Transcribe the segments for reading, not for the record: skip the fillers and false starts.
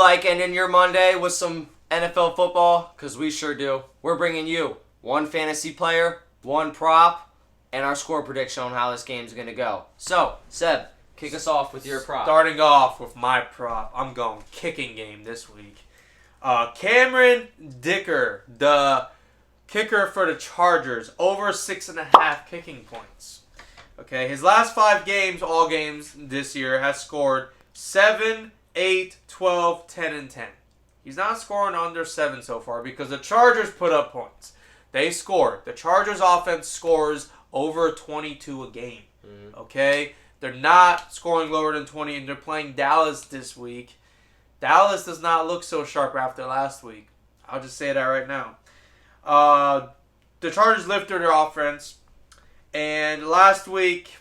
like ending your Monday with some NFL football? Because we sure do. We're bringing you one fantasy player, one prop, and our score prediction on how this game's going to go. So, Seb, kick us off with your prop. Starting off with my prop, I'm going kicking game this week. Cameron Dicker, the kicker for the Chargers, over 6.5 kicking points. Okay, his last 5 games, all games this year, has scored 7, 8, 12, 10, and 10. He's not scoring under 7 so far because the Chargers put up points. They score. The Chargers offense scores over 22 a game. Okay? They're not scoring lower than 20, and they're playing Dallas this week. Dallas does not look so sharp after last week. I'll just say that right now. The Chargers lifted their offense. And last week,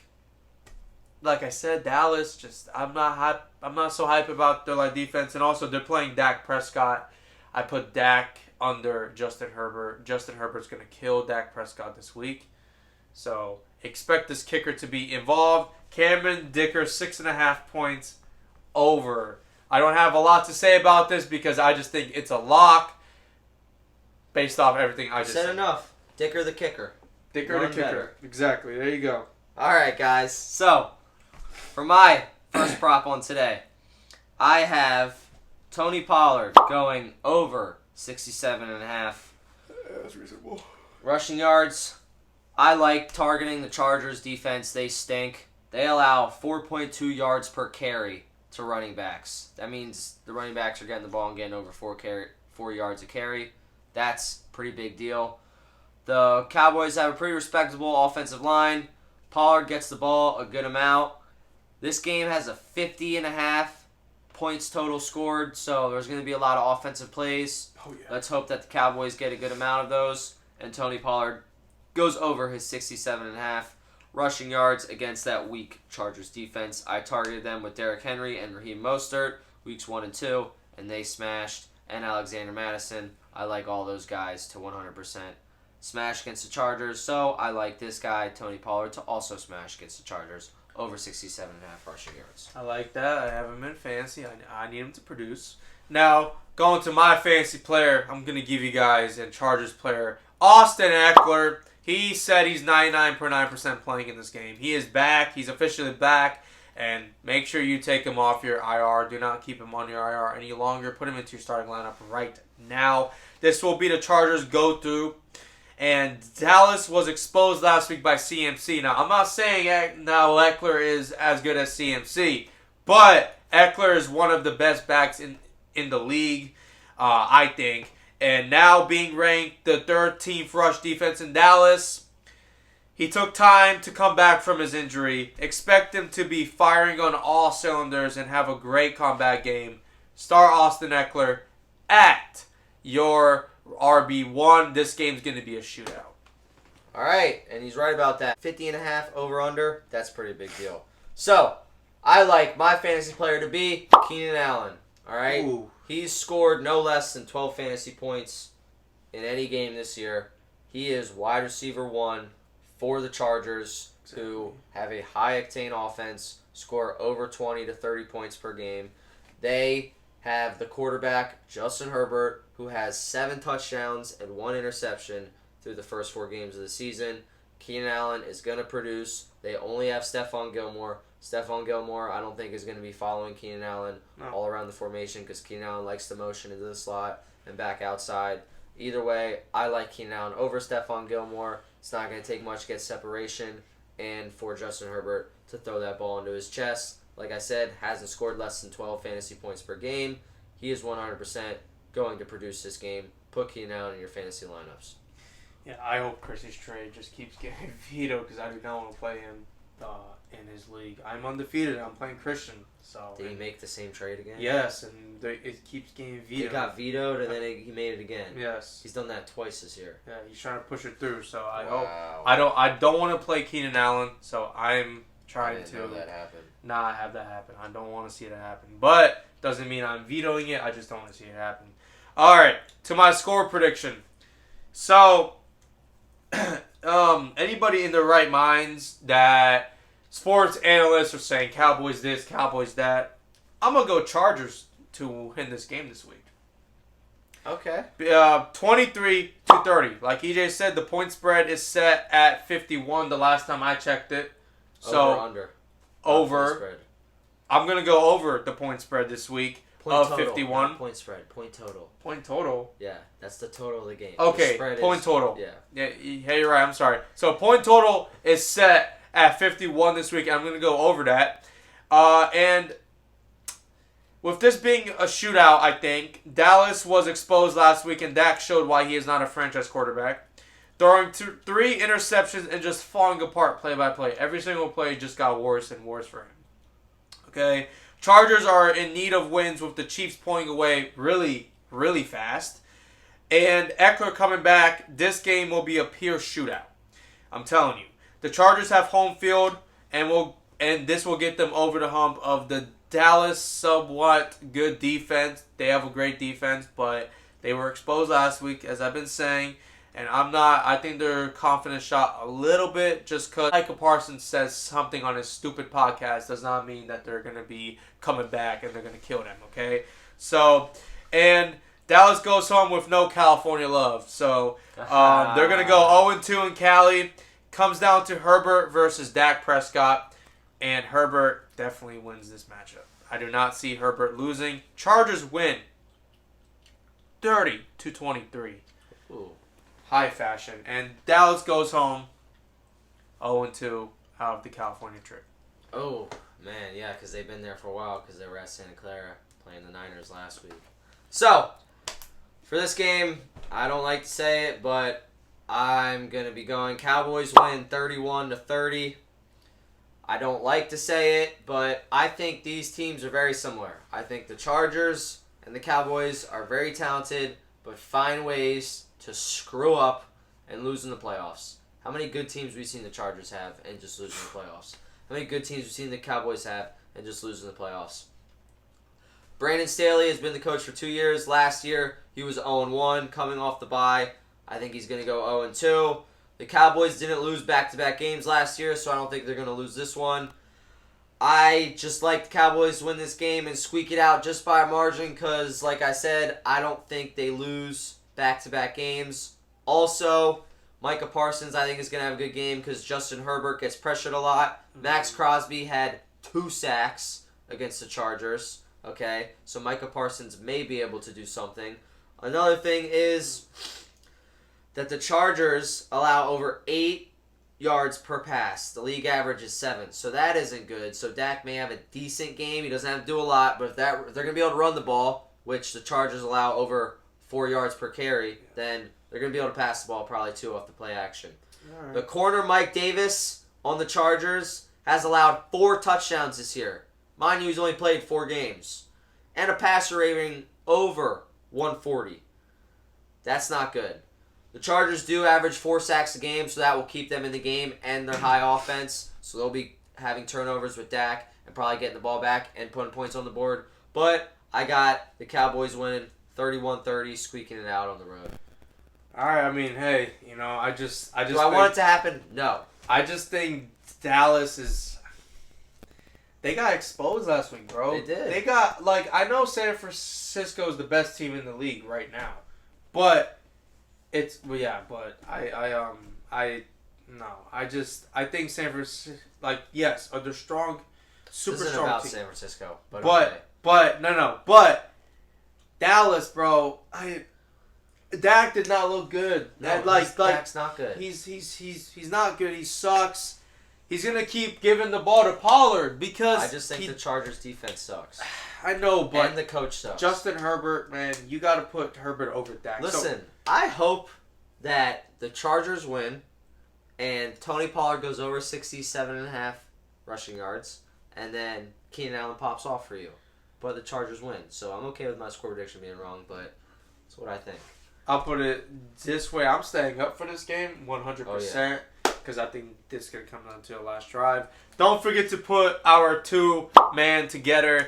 like I said, Dallas, I'm not so hype about their defense. And also, they're playing Dak Prescott. I put Dak under Justin Herbert. Justin Herbert's going to kill Dak Prescott this week. So, expect this kicker to be involved. Cameron Dicker, 6.5 points over. I don't have a lot to say about this because I just think it's a lock based off everything I just said. Enough. Dicker the kicker. Dicker the kicker. Better. Exactly. There you go. All right, guys. So, for my first prop on today, I have Tony Pollard going over 67.5. That's reasonable. Rushing yards. I like targeting the Chargers defense. They stink. They allow 4.2 yards per carry to running backs. That means the running backs are getting the ball and getting over 4 yards a carry. That's a pretty big deal. The Cowboys have a pretty respectable offensive line. Pollard gets the ball a good amount. This game has a 50.5 points total scored, so there's going to be a lot of offensive plays. Oh, yeah. Let's hope that the Cowboys get a good amount of those, and Tony Pollard goes over his 67.5 rushing yards against that weak Chargers defense. I targeted them with Derrick Henry and Raheem Mostert, weeks 1 and 2, and they smashed, and Alexander Madison. I like all those guys to 100% smash against the Chargers, so I like this guy, Tony Pollard, to also smash against the Chargers, over 67.5 rushing yards. I like that. I have him in fantasy. I need him to produce. Now, going to my fantasy player, I'm going to give you guys a Chargers player, Austin Eckler. He said he's 99.9% playing in this game. He is back. He's officially back. And make sure you take him off your IR. Do not keep him on your IR any longer. Put him into your starting lineup right now. This will be the Chargers' go-to. And Dallas was exposed last week by CMC. Now, I'm not saying now Eckler is as good as CMC. But Eckler is one of the best backs in the league, I think. And now being ranked the 13th rush defense in Dallas, he took time to come back from his injury. Expect him to be firing on all cylinders and have a great comeback game. Start Austin Eckler at your RB1. This game's going to be a shootout. All right, and he's right about that. 50.5 over-under, that's a pretty big deal. So, I like my fantasy player to be Keenan Allen. All right? Ooh. He's scored no less than 12 fantasy points in any game this year. He is wide receiver 1 for the Chargers, who have a high-octane offense, score over 20 to 30 points per game. They have the quarterback, Justin Herbert, who has 7 touchdowns and 1 interception through the first 4 games of the season. Keenan Allen is going to produce. They only have Stephon Gilmore. Stephon Gilmore, I don't think, is going to be following Keenan Allen all around the formation because Keenan Allen likes to motion into the slot and back outside. Either way, I like Keenan Allen over Stephon Gilmore. It's not going to take much to get separation and for Justin Herbert to throw that ball into his chest. Like I said, hasn't scored less than 12 fantasy points per game. He is 100% going to produce this game. Put Keenan Allen in your fantasy lineups. Yeah, I hope Chris's trade just keeps getting vetoed because I do not want to play him in his league. I'm undefeated. I'm playing Christian. So did he make the same trade again? Yes, and it keeps getting vetoed. It got vetoed, and then he made it again. Yes, he's done that twice this year. Yeah, he's trying to push it through. So I wow. hope I don't want to play Keenan Allen. So I'm trying to not have that happen. I don't want to see it happen, but doesn't mean I'm vetoing it. I just don't want to see it happen. All right, to my score prediction. So, anybody in their right minds that sports analysts are saying Cowboys this, Cowboys that, I'm going to go Chargers to win this game this week. Okay. 23-30. Like EJ said, the point spread is set at 51 the last time I checked it. So over under. Over. I'm going to go over the point spread this week of 51. Point spread. Point total. Point total? Yeah, that's the total of the game. Okay, point total. Yeah. Yeah, you're right. I'm sorry. So point total is set at 51 this week. I'm going to go over that. And with this being a shootout, I think, Dallas was exposed last week, and Dak showed why he is not a franchise quarterback. Throwing 3 interceptions and just falling apart play by play. Every single play just got worse and worse for him. Okay? Chargers are in need of wins with the Chiefs pulling away really, really fast. And Eckler coming back, this game will be a pure shootout. I'm telling you. The Chargers have home field, and this will get them over the hump of the Dallas somewhat good defense. They have a great defense, but they were exposed last week, as I've been saying. And I think their confidence shot a little bit just because Micah Parsons says something on his stupid podcast does not mean that they're going to be coming back and they're going to kill them, okay? So, and Dallas goes home with no California love. So, they're going to go 0-2 in Cali. Comes down to Herbert versus Dak Prescott. And Herbert definitely wins this matchup. I do not see Herbert losing. Chargers win 30-23. Ooh. High fashion. And Dallas goes home 0-2 out of the California trip. Oh, man, yeah, because they've been there for a while because they were at Santa Clara playing the Niners last week. So, for this game, I don't like to say it, but I'm going to be going Cowboys win 31-30. I don't like to say it, but I think these teams are very similar. I think the Chargers and the Cowboys are very talented, but find ways to screw up and lose in the playoffs. How many good teams we've seen the Chargers have and just lose in the playoffs? How many good teams we've seen the Cowboys have and just lose in the playoffs? Brandon Staley has been the coach for 2 years. Last year, he was 0-1 coming off the bye. I think he's going to go 0-2. The Cowboys didn't lose back-to-back games last year, so I don't think they're going to lose this one. I just like the Cowboys to win this game and squeak it out just by a margin because, like I said, I don't think they lose back-to-back games. Also, Micah Parsons, I think, is going to have a good game because Justin Herbert gets pressured a lot. Max Crosby had 2 sacks against the Chargers. Okay, so Micah Parsons may be able to do something. Another thing is that the Chargers allow over 8 yards per pass. The league average is 7, so that isn't good. So Dak may have a decent game. He doesn't have to do a lot, but if they're going to be able to run the ball, which the Chargers allow over 4 yards per carry, then they're going to be able to pass the ball probably 2 off the play action. Right. The corner, Mike Davis, on the Chargers, has allowed 4 touchdowns this year. Mind you, he's only played 4 games. And a passer rating over 140. That's not good. The Chargers do average 4 sacks a game, so that will keep them in the game and their high offense. So they'll be having turnovers with Dak and probably getting the ball back and putting points on the board. But I got the Cowboys winning 31-30, squeaking it out on the road. All right, I mean, hey, I just. Do I want it to happen? No. I just think Dallas is. They got exposed last week, bro. They did. They got I know San Francisco is the best team in the league right now, but I think San Francisco, yes, they're strong, super this isn't strong about team. San Francisco, but Dallas, bro, Dak did not look good. No, Dak's not good. He's not good. He sucks. He's going to keep giving the ball to Pollard because... I just think the Chargers' defense sucks. I know, but... And the coach sucks. Justin Herbert, man, you got to put Herbert over Dak. Listen, I hope that the Chargers win and Tony Pollard goes over 67.5 rushing yards and then Keenan Allen pops off for you. But the Chargers win. So I'm okay with my score prediction being wrong, but that's what I think. I'll put it this way. I'm staying up for this game 100%. Oh, yeah. Because I think this is going to come down to the last drive. Don't forget to put our 2-man together.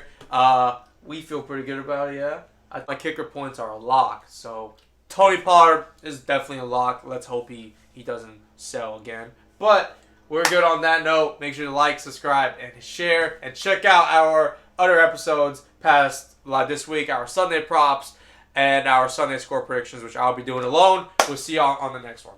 We feel pretty good about it, yeah. My kicker points are a lock. So, Tony Pollard is definitely a lock. Let's hope he doesn't sell again. But, we're good on that note. Make sure to like, subscribe, and share. And check out our other episodes past this week, our Sunday props and our Sunday score predictions, which I'll be doing alone. We'll see y'all on the next one.